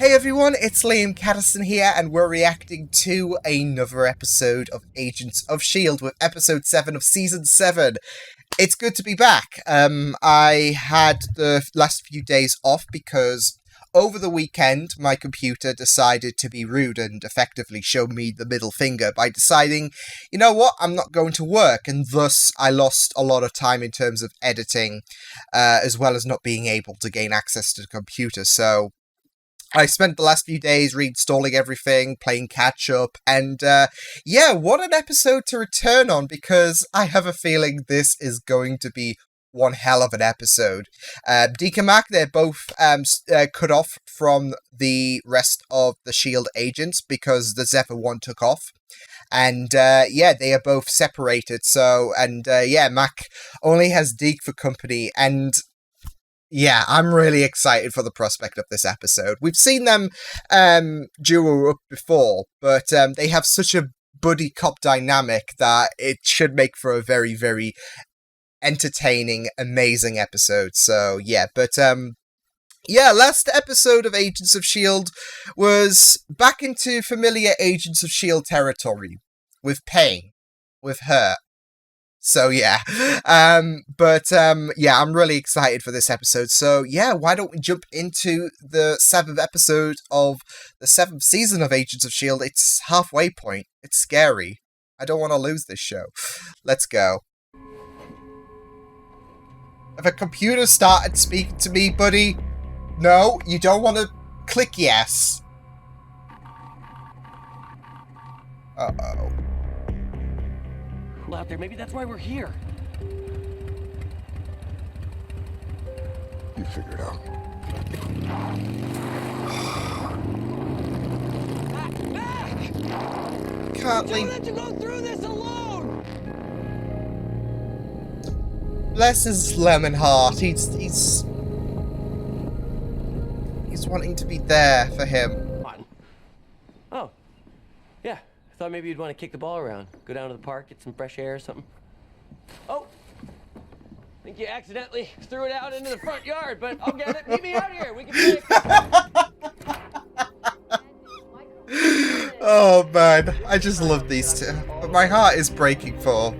Hey everyone, it's Liam Caddison here, and we're reacting to another episode of Agents of S.H.I.E.L.D. with episode 7 of season 7. It's good to be back. I had the last few days off because over the weekend my computer decided to be rude and effectively show me the middle finger by deciding, you know what, I'm not going to work, and thus I lost a lot of time in terms of editing, as well as not being able to gain access to the computer. So I spent the last few days reinstalling everything, playing catch-up, and yeah, what an episode to return on, because I have a feeling this is going to be one hell of an episode. Deke and Mack, they're both cut off from the rest of the S.H.I.E.L.D. agents because the Zephyr one took off. And yeah, they are both separated, so, and yeah, Mack only has Deke for company, and yeah, I'm really excited for the prospect of this episode. We've seen them duo up before, but they have such a buddy cop dynamic that it should make for a very, very entertaining, amazing episode. So yeah, but yeah, last episode of Agents of S.H.I.E.L.D. was back into familiar Agents of S.H.I.E.L.D. territory, with pain, with hurt. So yeah, yeah, I'm really excited for this episode. So yeah, why don't we jump into the 7th episode of the 7th season of Agents of S.H.I.E.L.D. It's halfway point. It's scary. I don't want to lose this show. Let's go. If a computer started speaking to me, buddy, no, you don't want to click yes. Uh-oh. Out there, maybe that's why we're here. You figure it out. Mack! Can't Don't leave. let you go through this alone. Bless his lemon heart. He's wanting to be there for him. Oh, yeah. I thought maybe you'd want to kick the ball around, go down to the park, get some fresh air or something. Oh, I think you accidentally threw it out into the front yard, but I'll get it. Meet me out here. We can play. Oh man, I just love these two. But my heart is breaking for.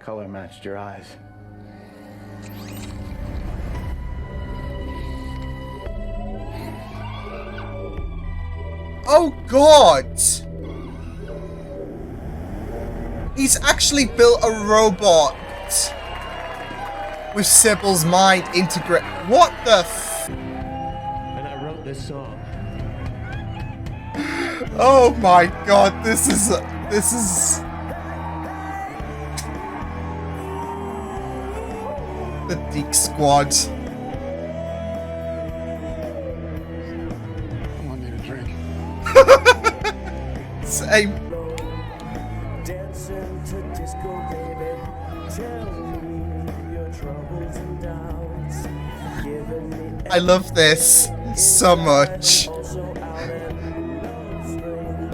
Color matched your eyes. Oh god! He's actually built a robot with Sybil's mind integrate. What the f? And I wrote this song. Oh my god, this is the Deke Squad. Same. I love this so much.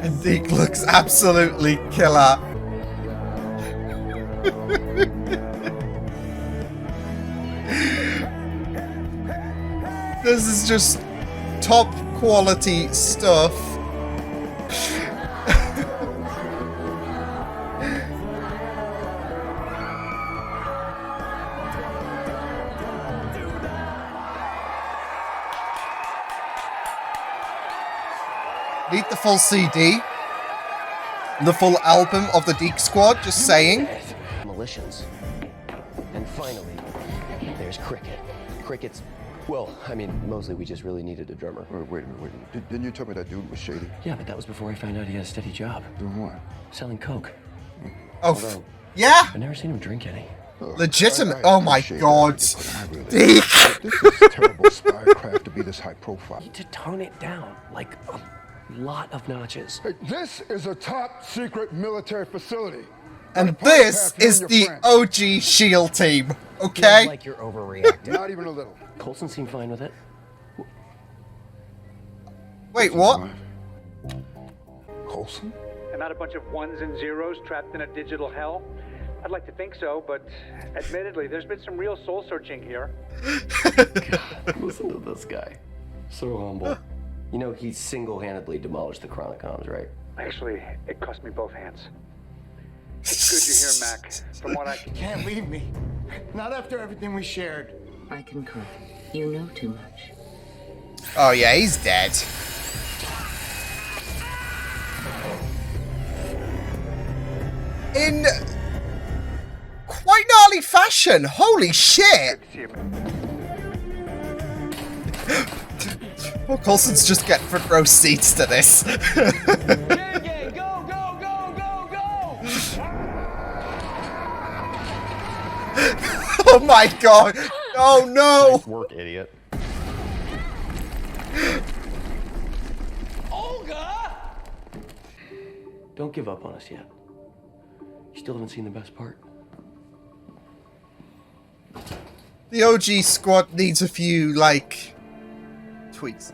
And Deke looks absolutely killer. This is just top quality stuff. Need the full CD. The full album of the Deke Squad, just saying. Demolitions. And finally, there's Cricket. Cricket's, well, I mean, mostly we just really needed a drummer. Wait a minute. Didn't you tell me that dude was shady? Yeah, but that was before I found out he had a steady job. Doing what? Selling coke. Oh, Although, yeah? I've never seen him drink any. Legitimate. Oh my god. Deke! Deke! This is terrible spycraft to be this high profile. You need to tone it down, like a lot of notches. Hey, this is a top secret military facility. And this is the OG S.H.I.E.L.D. team, okay? Feels like you're overreacting. Not even a little. Coulson seemed fine with it. Wait, what? Coulson? And not a bunch of ones and zeros trapped in a digital hell? I'd like to think so, but admittedly, there's been some real soul searching here. God, listen to this guy. So humble. You know, he single-handedly demolished the Chronicoms, right? Actually, it cost me both hands. It's good you're here, Mac. From what I can... Can't leave me. Not after everything we shared. I concur. You know too much. Oh yeah, he's dead. In quite gnarly fashion. Holy shit! Oh, Coulson's just getting front row seats to this. Gang, gang, go, go, go, go, go! Oh my god! Oh no! Nice work, idiot. Olga! Don't give up on us yet. You still haven't seen the best part. The OG squad needs a few, like, tweaks.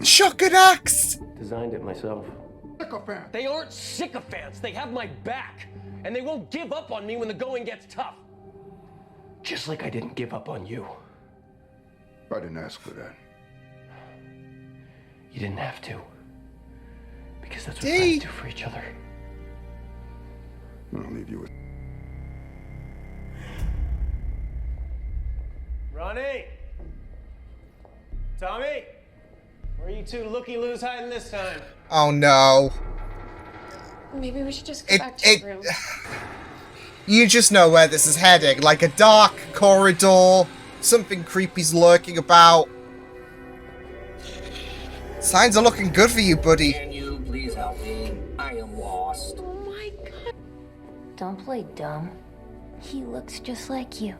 Shotgun axe! Designed it myself. Sycophant. They aren't sycophants. They have my back. And they won't give up on me when the going gets tough. Just like I didn't give up on you. I didn't ask for that. You didn't have to. Because that's what D. friends do for each other. I'll leave you with... Ronnie! Tommy! Where are you two looky-loos hiding this time? Oh no. Maybe we should just go back to the room. You just know where this is heading. Like a dark corridor. Something creepy's lurking about. Signs are looking good for you, buddy. Can you please help me? I am lost. Oh my god. Don't play dumb. He looks just like you.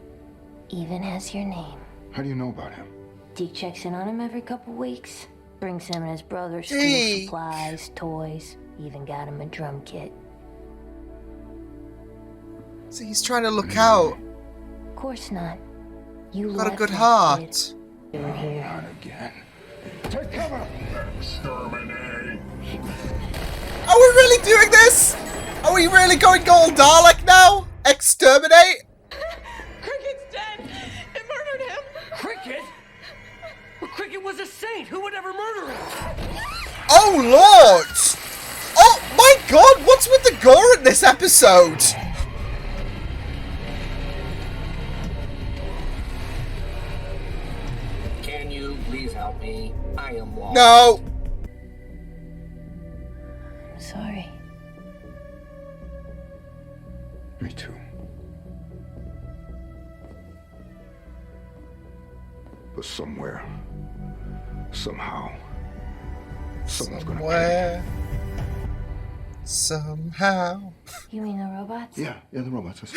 Even has your name. How do you know about him? Deke checks in on him every couple weeks. Brings him and his brother school Hey. supplies, toys. Even got him a drum kit. See, he's trying to look out. Of course not. You Got a left good that heart. kid in here. Not again. Take cover! Exterminate! Are we really doing this? Are we really going gold Dalek now? Exterminate? Cricket's dead! It murdered him! Cricket? Well, Cricket was a saint. Who would ever murder him? Oh lord! Oh my god, what's with the gore in this episode? Can you please help me? I am lost. No! I'm sorry. Me too. But somewhere, somehow, someone's gonna pay. Where? Somehow. You mean the robots? Yeah, the robots. That's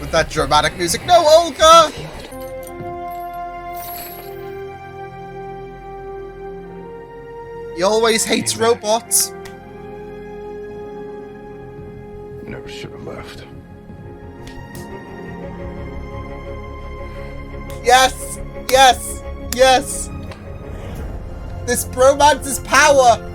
With that dramatic music. No, Olga! He always hates robots. Never should have left. Yes! Yes! Yes! This bromance is power!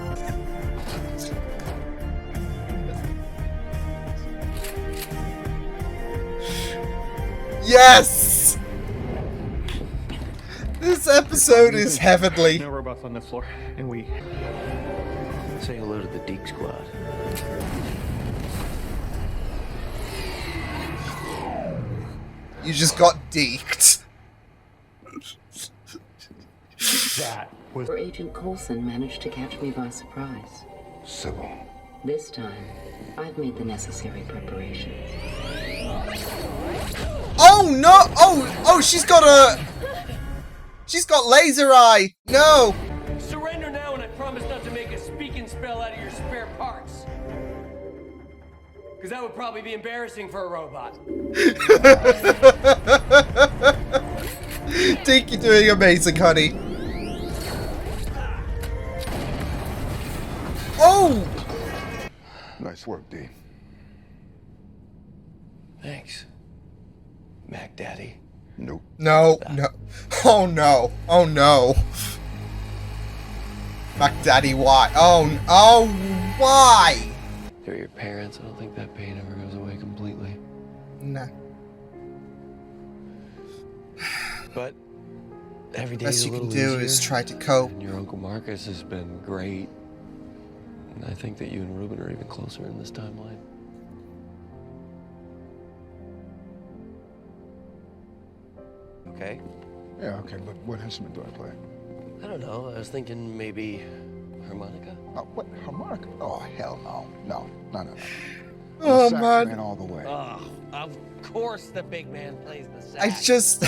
Yes! This episode is heavenly. No robots on this floor, and we... Say hello to the Deke squad. You just got deked. That was... Your Agent Coulson managed to catch me by surprise. Sybil. This time, I've made the necessary preparations. Oh no! Oh, she's got a... She's got laser eye! No! Surrender now, and I promise not to make a speaking spell out of your spare parts. Because that would probably be embarrassing for a robot. Deke, you're doing amazing, honey. Oh! Nice work, D. Thanks, Mac Daddy. Nope. No, no. Oh no. Oh no. Mac Daddy, why? Oh, why? They're your parents. I don't think that pain ever goes away completely. but every day Best is a you can little do easier. is try to cope. And your Uncle Marcus has been great. And I think that you and Ruben are even closer in this timeline. Okay? Yeah, okay, but what instrument do I play? I don't know. I was thinking maybe harmonica? Oh, what? Harmonica? Oh, hell no. No. Oh, Sax man. man all the way. Oh, of course the big man plays the sax. I just...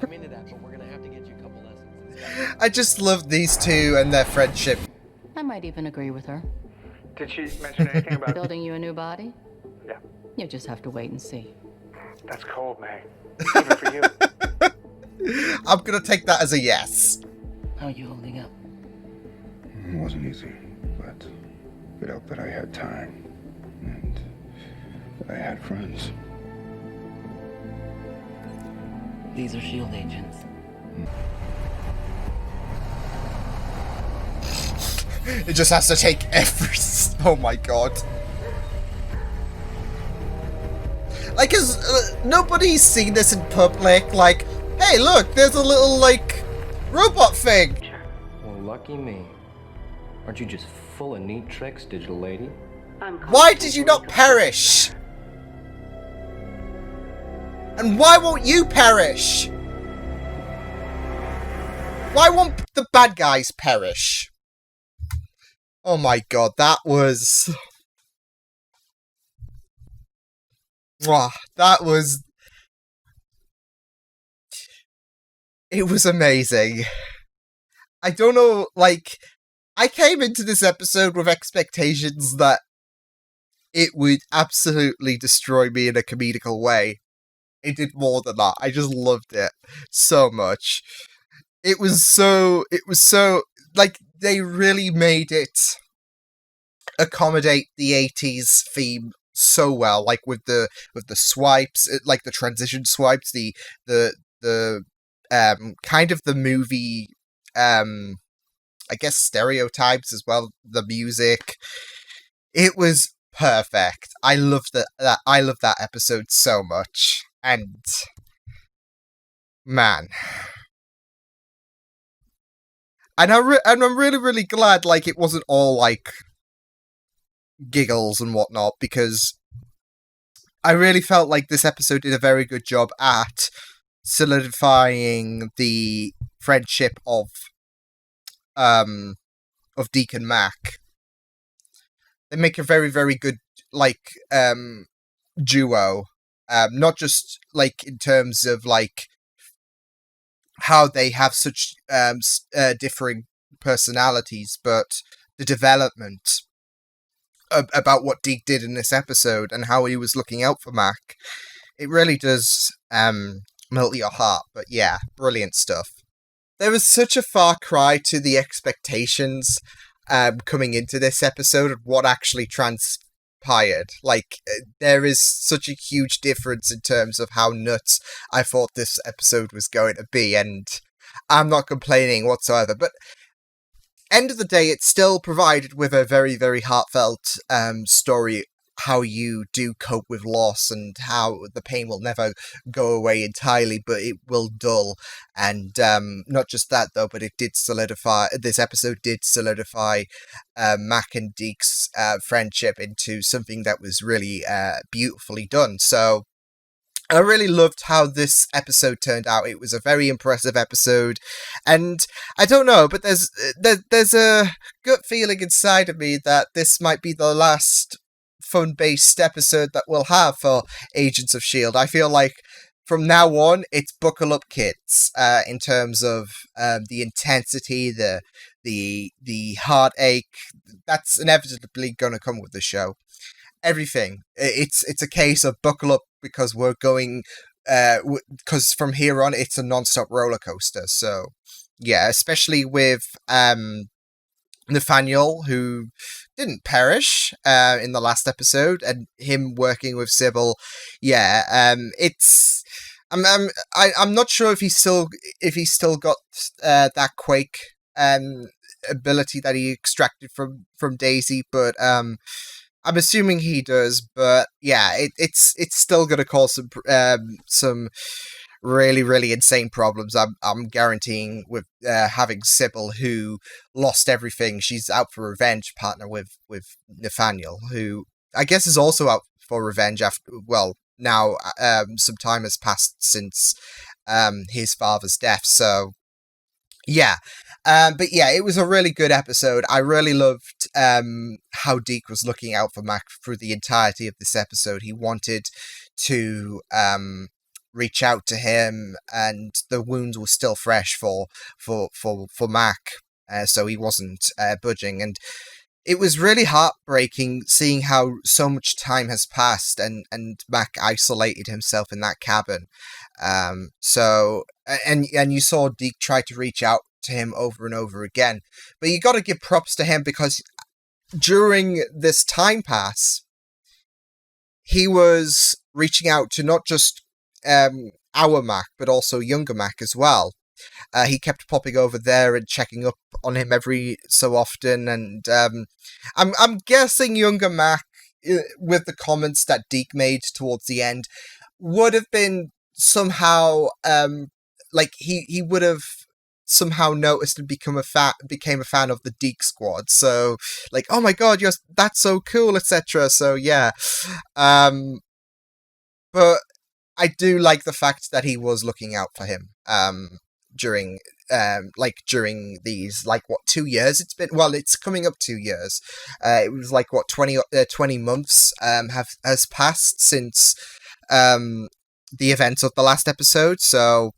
I'm into that, but we're gonna have to get you a couple lessons. I just love these two and their friendship. I might even agree with her. Did she mention anything about... Building you a new body? Yeah. You just have to wait and see. That's cold, May. Even for you. I'm gonna take that as a yes. How are you holding up? It wasn't easy, but it helped that I had time. And I had friends. These are S.H.I.E.L.D. agents. It just has to take every... Oh my god. Like, nobody's seen this in public, like, hey look, there's a little, like, robot thing. Well, lucky me. Aren't you just full of neat tricks, digital lady? Why did you not perish? And why won't you perish? Why won't the bad guys perish? Oh my god, that was... Mwah, that was... It was amazing. I don't know, like... I came into this episode with expectations that it would absolutely destroy me in a comedical way. It did more than that. I just loved it so much. It was so, like, they really made it accommodate the 80s theme so well, like with the swipes, like the transition swipes, the kind of the movie, I guess stereotypes as well, the music. It was perfect. I loved that. I love that episode so much. And man, and I'm really glad like it wasn't all like giggles and whatnot, because I really felt like this episode did a very good job at solidifying the friendship of Deacon Mack. They make a very good like duo, not just like in terms of like how they have such differing personalities, but the development about what Deke did in this episode and how he was looking out for Mack. It really does melt your heart. But yeah, brilliant stuff. There was such a far cry to the expectations coming into this episode of what actually transpired. Like, there is such a huge difference in terms of how nuts I thought this episode was going to be, and I'm not complaining whatsoever. But end of the day, it's still provided with a very heartfelt story, how you do cope with loss and how the pain will never go away entirely, but it will dull. And not just that though, but it did solidify, this episode did solidify Mack and Deke's friendship into something that was really beautifully done. So I really loved how this episode turned out. It was a very impressive episode, and I don't know, but there's a gut feeling inside of me that this might be the last fun-based episode that we'll have for Agents of S.H.I.E.L.D. I feel like from now on, it's buckle up, kids, in terms of the intensity, the heartache that's inevitably going to come with the show. Everything. It's a case of buckle up, because we're going, because from here on it's a non-stop roller coaster. So yeah, especially with Nathaniel, who didn't perish in the last episode, and him working with Sybil. Yeah, it's I'm not sure if he's still got that Quake ability that he extracted from Daisy, but I'm assuming he does. But yeah, it's still gonna cause some really, really insane problems. I'm guaranteeing with having Sybil, who lost everything. She's out for revenge, partner with Nathaniel, who I guess is also out for revenge after. Well, now some time has passed since his father's death. So yeah. But yeah, it was a really good episode. I really loved how Deke was looking out for Mac through the entirety of this episode. He wanted to reach out to him, and the wounds were still fresh for Mac, so he wasn't budging. And it was really heartbreaking seeing how so much time has passed, and Mac isolated himself in that cabin. So and you saw Deke try to reach out to him over and over again, but you got to give props to him because during this time pass, he was reaching out to not just our Mac, but also younger Mac as well. He kept popping over there and checking up on him every so often, and I'm guessing younger Mac, with the comments that Deke made towards the end, would have been somehow like he would have somehow noticed and became a fan of the Deke squad. So like, oh my god, that's so cool, etc. So yeah, but I do like the fact that he was looking out for him during during these 2 years it's been. Well, it's coming up 2 years. It was 20 months has passed since the events of the last episode. So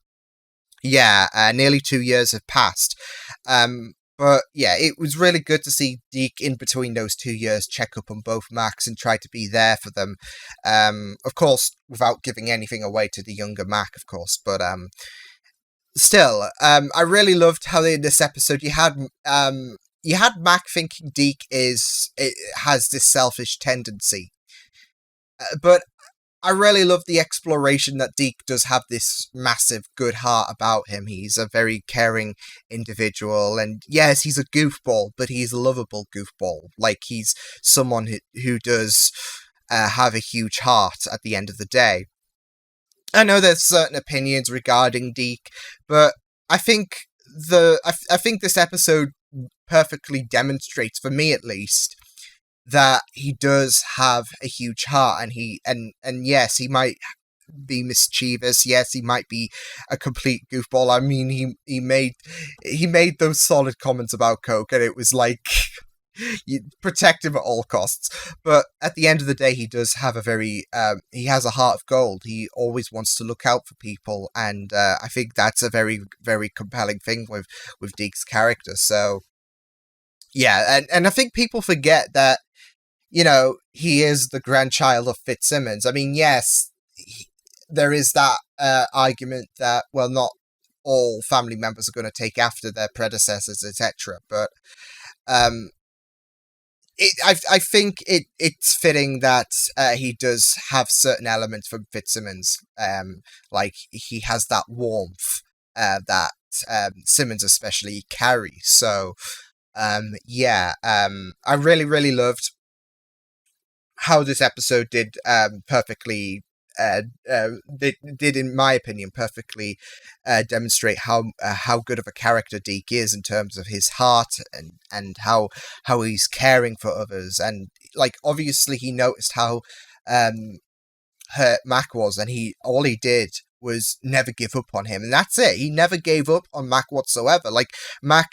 yeah, nearly 2 years have passed. But yeah, it was really good to see Deke in between those 2 years check up on both Macs and try to be there for them. Of course, without giving anything away to the younger Mac, of course. But still, I really loved how in this episode you had Mac thinking Deke has this selfish tendency, but I really love the exploration that Deke does have this massive good heart about him. He's a very caring individual, and yes, he's a goofball, but he's a lovable goofball. Like, he's someone who does have a huge heart at the end of the day. I know there's certain opinions regarding Deke, but I think I think this episode perfectly demonstrates, for me at least, that he does have a huge heart, and yes, he might be mischievous. Yes, he might be a complete goofball. I mean, he made those solid comments about Coke, and it was like, you protect him at all costs. But at the end of the day, he does have he has a heart of gold. He always wants to look out for people, and I think that's a very, very compelling thing with Deke's character. So yeah, and I think people forget that, he is the grandchild of Fitzsimmons. I mean, yes, there is that argument that, well, not all family members are going to take after their predecessors, etc. But I think it's fitting that he does have certain elements from Fitzsimmons. Like, he has that warmth that Simmons especially carries. So yeah, I really, really loved how this episode did perfectly did, in my opinion, perfectly demonstrate how good of a character Deke is in terms of his heart, and how he's caring for others. And obviously he noticed how hurt Mac was, and all he did was never give up on him, and that's it. He never gave up on Mac whatsoever. Mac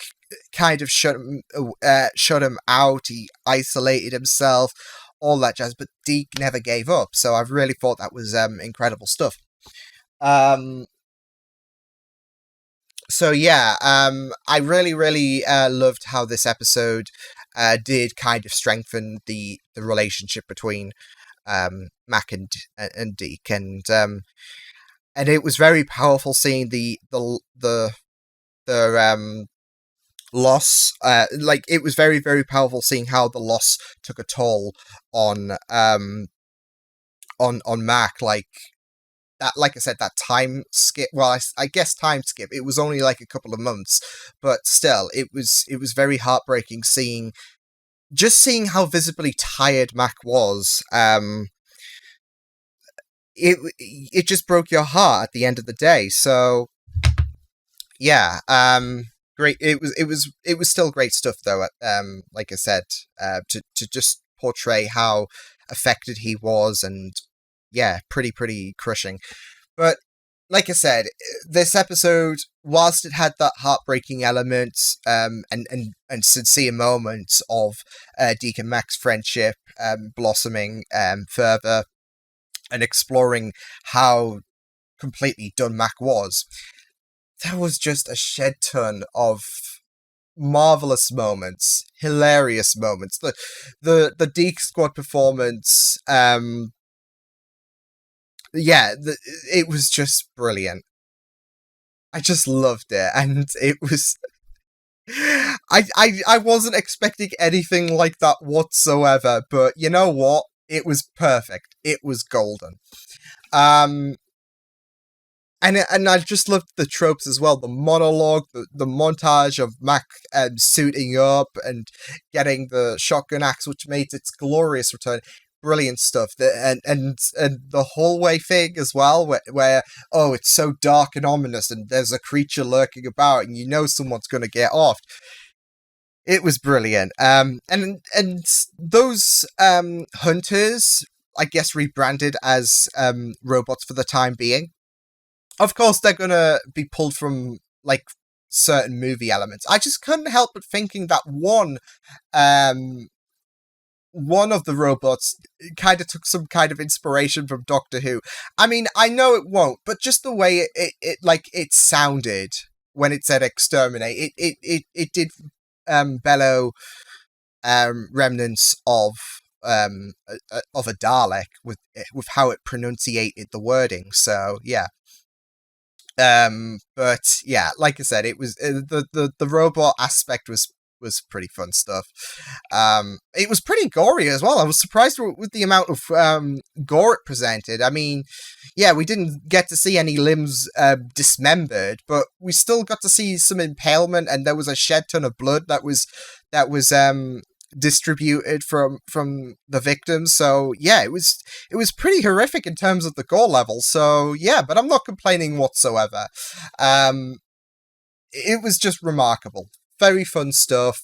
kind of shut him out. He isolated himself, all that jazz, but Deke never gave up. So I really thought that was incredible stuff. So yeah, I really, really loved how this episode did kind of strengthen the relationship between Mac and Deke, and it was very powerful seeing the loss. It was very, very powerful seeing how the loss took a toll on Mac. That, like I said, that time skip. Well, I guess time skip. It was only a couple of months, but still, it was very heartbreaking seeing how visibly tired Mac was. it just broke your heart at the end of the day. So yeah, great. It was still great stuff though. Like I said, to just portray how affected he was, and yeah, pretty crushing. But like I said, this episode, whilst it had that heartbreaking element, and sincere moments of Deke and Mack's friendship blossoming further, and exploring how completely done Mack was, there was just a shed ton of marvelous moments, hilarious moments. The Deke Squad performance, it was just brilliant. I just loved it, and it was. I wasn't expecting anything like that whatsoever, but you know what? It was perfect. It was golden. And I just loved the tropes as well. The monologue, the montage of Mack suiting up and getting the shotgun axe, which made its glorious return. Brilliant stuff. And the hallway thing as well, where oh, it's so dark and ominous, and there's a creature lurking about, and you know someone's going to get off. It was brilliant. And those hunters, I guess, rebranded as robots for the time being. Of course, they're going to be pulled from, like, certain movie elements. I just couldn't help but thinking that one of the robots kind of took some kind of inspiration from Doctor Who. I mean, I know it won't, but just the way it sounded when it said exterminate, it did bellow remnants of a Dalek with how it pronunciated the wording. So yeah. But yeah, like I said, it was the robot aspect was pretty fun stuff. It was pretty gory as well. I was surprised with the amount of gore it presented. I mean, yeah, we didn't get to see any limbs dismembered, but we still got to see some impalement, and there was a shed ton of blood that was distributed from the victims. So yeah, it was pretty horrific in terms of the gore level. So yeah, but I'm not complaining whatsoever. It was just remarkable. Very fun stuff.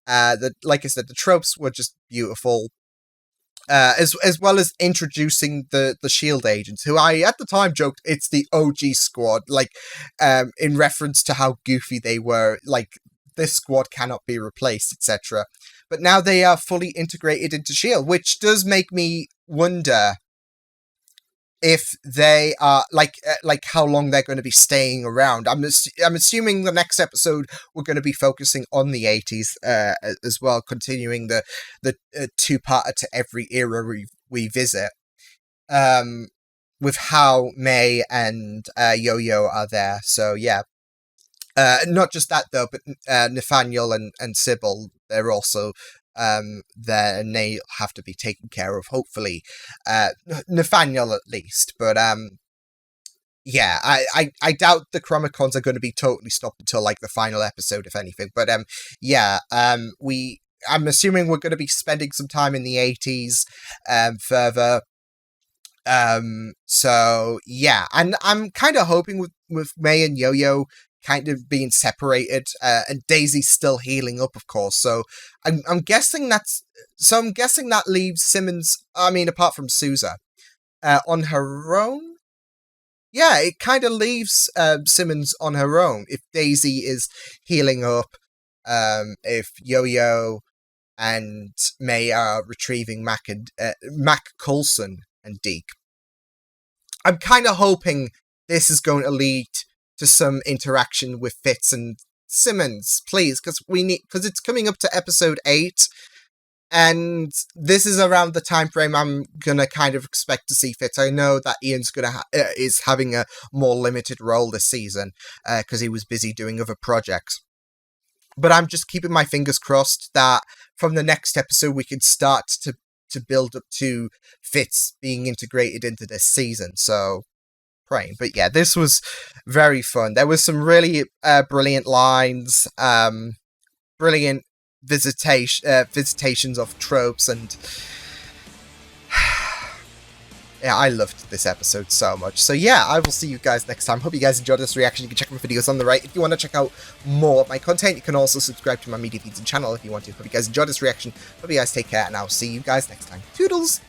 Like I said, the tropes were just beautiful. As well as introducing the Shield agents, who I at the time joked it's the OG squad, like in reference to how goofy they were. Like, this squad cannot be replaced, etc. But now they are fully integrated into Shield, which does make me wonder if they are like how long they're going to be staying around. I'm assuming the next episode we're going to be focusing on the 80s as well, continuing the two-parter to every era we visit, with how May and Yo-Yo are there. So yeah. Not just that though, but Nathaniel and Sybil, they're also there, and they have to be taken care of, hopefully. Nathaniel at least, but yeah, I doubt the Chromicons are going to be totally stopped until like the final episode, if anything. But yeah, I'm assuming we're going to be spending some time in the 80s further. So yeah, and I'm kind of hoping with May and Yo-Yo kind of being separated, and Daisy's still healing up, of course. So I'm guessing that leaves Simmons. I mean, apart from Sousa, on her own. Yeah, it kind of leaves Simmons on her own if Daisy is healing up. If Yo-Yo and May are retrieving Mack Coulson and Deke. I'm kind of hoping this is going to lead to some interaction with Fitz and Simmons, please, because it's coming up to episode 8, and this is around the time frame I'm gonna kind of expect to see Fitz. I know that Ian's is having a more limited role this season because he was busy doing other projects. But I'm just keeping my fingers crossed that from the next episode we can start to build up to Fitz being integrated into this season. So praying. But yeah, this was very fun. There was some really brilliant lines, brilliant visitations of tropes, and Yeah, I loved this episode so much. So yeah, I will see you guys next time. Hope you guys enjoyed this reaction. You can check my videos on the right. If you want to check out more of my content, you can also subscribe to my media feeds and channel if you want to. Hope you guys enjoyed this reaction. Hope you guys take care, and I'll see you guys next time. Toodles!